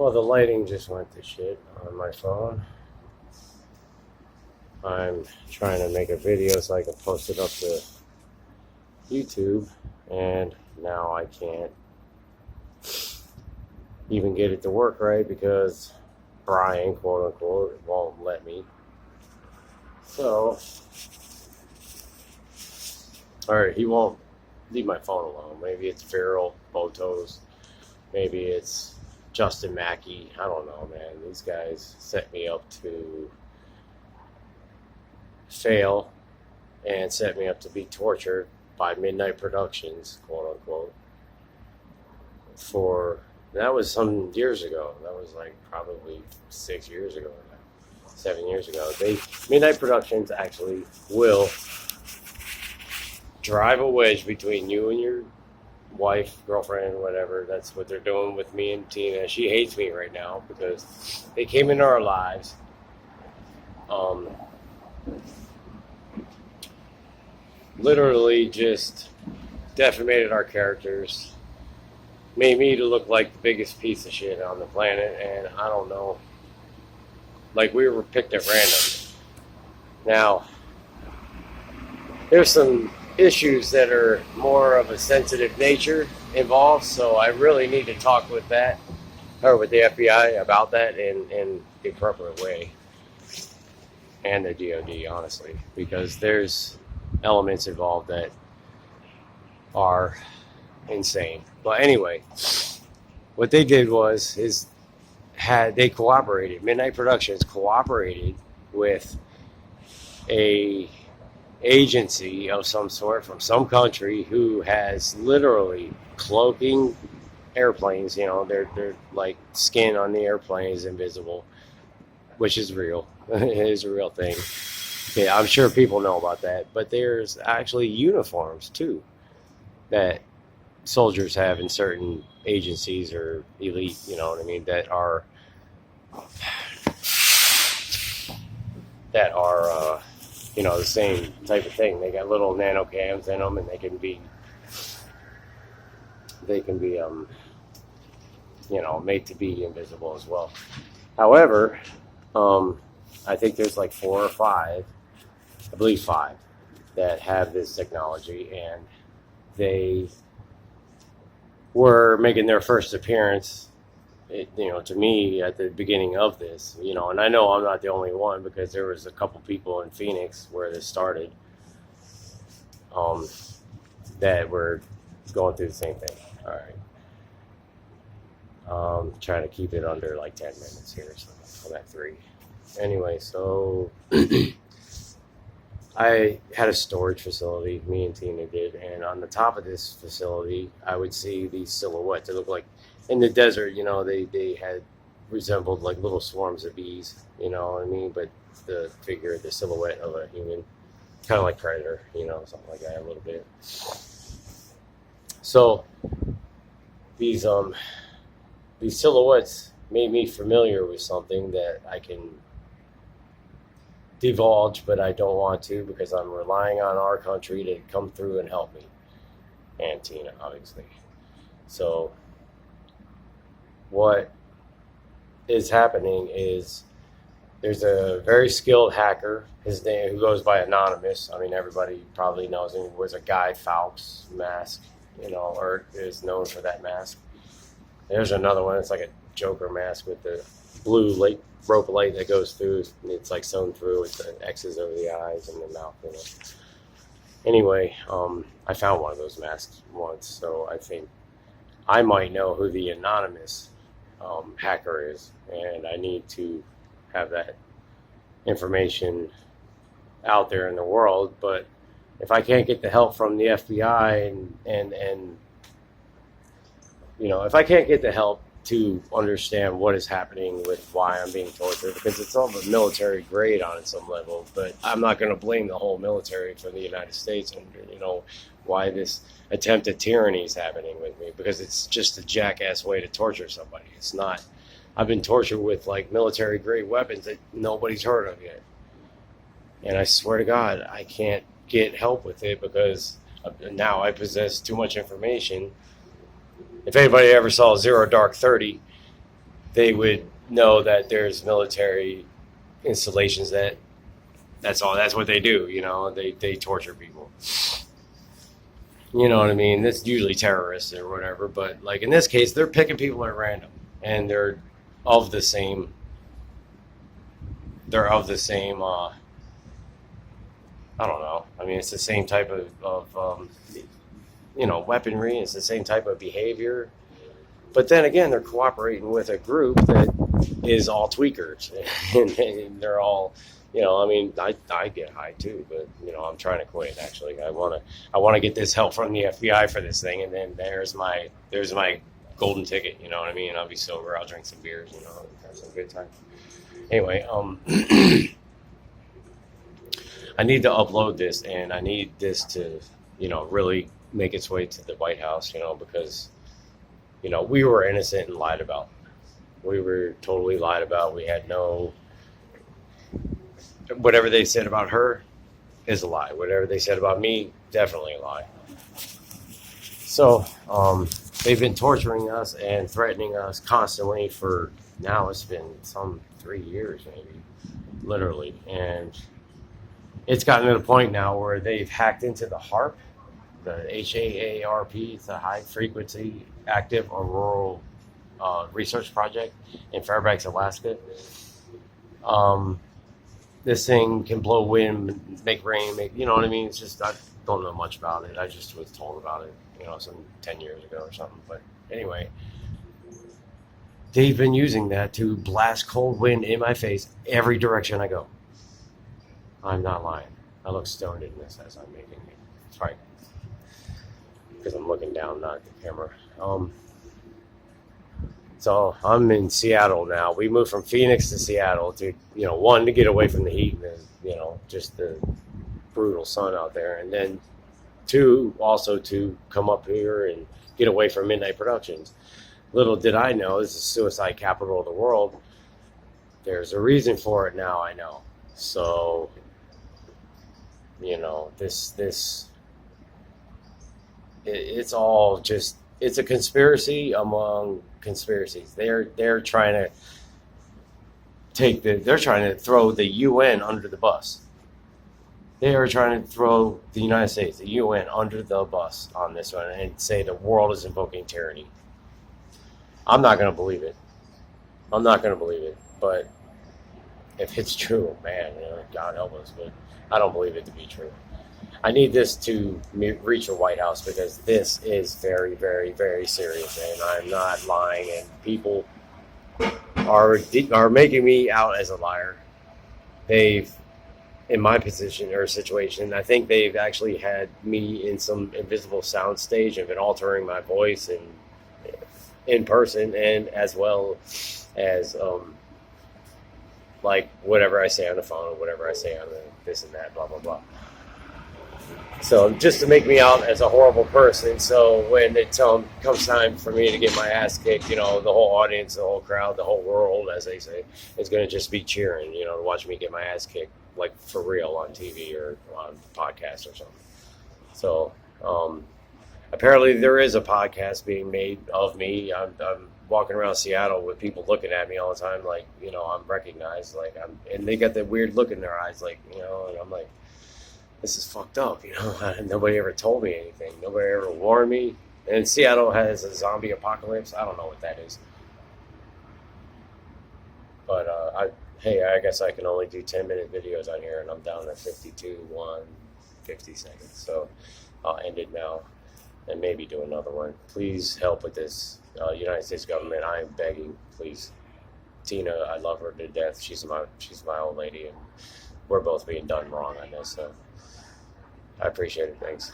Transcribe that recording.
Well, the lighting just went to shit on my phone. I'm trying to make a video so I can post it up to YouTube, and now I can't even get it to work right because Brian, quote unquote, won't let me. So, alright, he won't leave my phone alone. Maybe it's Feral Botos. Maybe it's Justin Mackey. I don't know, man. These guys set me up to fail and set me up to be tortured by Midnight Productions, quote unquote. That was some years ago. That was like probably 6 years ago now, 7 years ago. Midnight Productions actually will drive a wedge between you and your wife, girlfriend, whatever. That's what they're doing with me and Tina. She hates me right now because they came into our lives. Literally just defamated our characters, made me to look like the biggest piece of shit on the planet, and I don't know, like we were picked at random. Now, there's some issues that are more of a sensitive nature involved, so I really need to talk with the FBI about that in the appropriate way, and the DOD, honestly, because there's elements involved that are insane. But anyway, what they did they cooperated. Midnight Productions cooperated with a agency of some sort from some country who has literally cloaking airplanes. You know, they're like skin on the airplane is invisible, which is real. It is a real thing. Yeah, I'm sure people know about that, but there's actually uniforms too that soldiers have in certain agencies or elite, you know what I mean, that are the same type of thing. They got little nano cams in them, and they can be made to be invisible as well. However, I think there's like 4 or 5, I believe 5, that have this technology, and they were making their first appearance, to me at the beginning of this, and I know I'm not the only one because there was a couple people in Phoenix where this started, that were going through the same thing. All right. Trying to keep it under like 10 minutes here, so I'm at 3. Anyway, so I had a storage facility, me and Tina did, and on the top of this facility, I would see these silhouettes. They look like, in the desert, they had resembled like little swarms of bees, you know what I mean? But the silhouette of a human, kind of like Predator, something like that a little bit. So these silhouettes made me familiar with something that I can divulge, but I don't want to because I'm relying on our country to come through and help me, and Tina, obviously. So what is happening is there's a very skilled hacker, his name, who goes by Anonymous. I mean, everybody probably knows him. He wears a Guy Fawkes mask, or is known for that mask. There's another one. It's like a Joker mask with the blue rope light that goes through. It's like sewn through with the X's over the eyes and the mouth. Anyway, I found one of those masks once, so I think I might know who the Anonymous hacker is, and I need to have that information out there in the world. But if I can't get the help from the FBI and if I can't get the help to understand what is happening with why I'm being tortured, because it's all a military grade on some level, but I'm not going to blame the whole military for the United States and why this attempt at tyranny is happening with me, because it's just a jackass way to torture somebody. It's not. I've been tortured with like military grade weapons that nobody's heard of yet, and I swear to God I can't get help with it because now I possess too much information. If anybody ever saw Zero Dark 30, they would know that there's military installations that's all. That's what they do. They torture people. You know what I mean? It's usually terrorists or whatever, but like in this case, they're picking people at random, and they're of the same. They're of the same. I don't know. I mean, it's the same type of weaponry. It's the same type of behavior. But then again, they're cooperating with a group that is all tweakers, and they're all. I mean, I get high too, but I'm trying to quit. Actually, I want to get this help from the FBI for this thing, and then there's my golden ticket. You know what I mean? I'll be sober. I'll drink some beers. Have some good time. Anyway, I need to upload this, and I need this to really make its way to the White House. Because we were innocent and lied about. We were totally lied about. We had no. Whatever they said about her is a lie. Whatever they said about me, definitely a lie. So, they've been torturing us and threatening us constantly for now. It's been some 3 years, maybe, literally. And it's gotten to the point now where they've hacked into the HAARP, the HAARP. It's a high frequency active auroral research project in Fairbanks, Alaska. This thing can blow wind, make rain, you know what I mean? It's just, I don't know much about it. I just was told about it, some 10 years ago or something. But anyway, they've been using that to blast cold wind in my face every direction I go. I'm not lying. I look stoned in this as I'm making it. It's right. Because I'm looking down, not at the camera. So I'm in Seattle now. We moved from Phoenix to Seattle to, one, to get away from the heat and just the brutal sun out there. And then two, also to come up here and get away from Midnight Productions. Little did I know, this is suicide capital of the world. There's a reason for it now, I know. So, it's all just, it's a conspiracy among conspiracies. They're trying to they're trying to throw the UN under the bus. They are trying to throw the United States, the UN, under the bus on this one and say the world is invoking tyranny. I'm not going to believe it. But if it's true, man, God help us. But I don't believe it to be true. I need this to reach the White House because this is very, very, very serious, and I'm not lying. And people are making me out as a liar. They've, in my position or situation, I think they've actually had me in some invisible sound stage and been altering my voice and in person, and as well as like whatever I say on the phone or whatever I say on this and that, blah blah blah. So just to make me out as a horrible person. So when it comes time for me to get my ass kicked, the whole audience, the whole crowd, the whole world, as they say, is going to just be cheering, to watch me get my ass kicked, like for real on TV or on podcast or something. So apparently there is a podcast being made of me. I'm walking around Seattle with people looking at me all the time, like, I'm recognized, like and they got that weird look in their eyes, like, and I'm like, this is fucked up, Nobody ever told me anything. Nobody ever warned me. And Seattle has a zombie apocalypse. I don't know what that is. But I guess I can only do 10-minute videos on here, and I'm down to 50 seconds. So I'll end it now and maybe do another one. Please help with this, United States government. I am begging, please. Tina, I love her to death. She's my old lady, and we're both being done wrong on this. So I appreciate it. Thanks.